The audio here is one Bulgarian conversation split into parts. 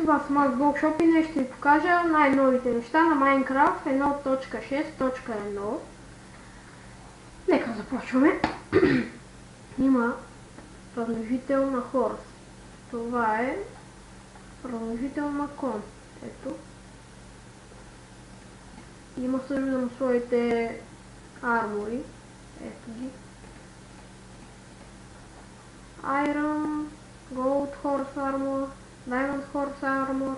това съм аз Workshop и днес ще ви покажа най-новите неща на Minecraft 1.6.1. Нека започваме. Има размножител на хорс. Това е размножител на кон. Ето. Има също своите армори. Ето ги. Iron, Gold Horse Armor, Diamond Horse Armor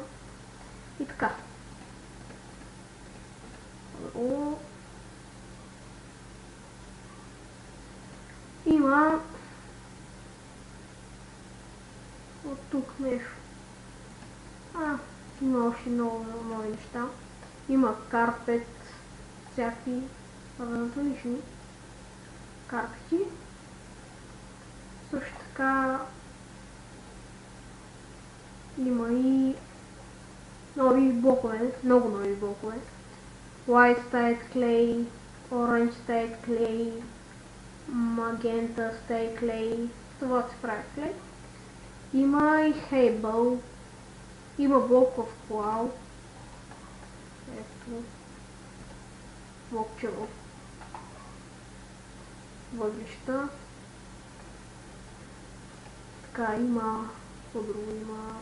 и така. Има от тук нещо. Има още много нови неща. Има карпет, всякакви различни карпети. Също така има и нови блокове, много нови блокове. White State Clay, Orange State Clay, Magenta State Clay. Това се прави клей. Има и Hable. Има блок в Cloud. Ето. Блокчево. Въглища. Така, има по-друго, има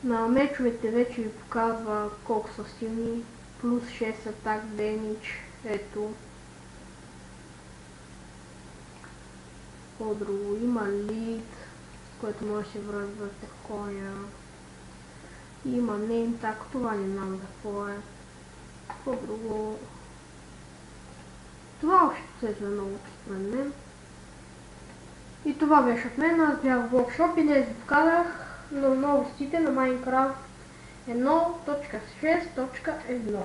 на мечовете вече ви показва колко са силни, плюс 6 атак damage, ето. По-друго, има лид, с което може да се връзвате коня. Има name tag, това не знам какво е. По-друго, това още се е много според мен. И това беше от мен, аз бях в Workshop и днес ви показах на новостите на Minecraft 1.6.1.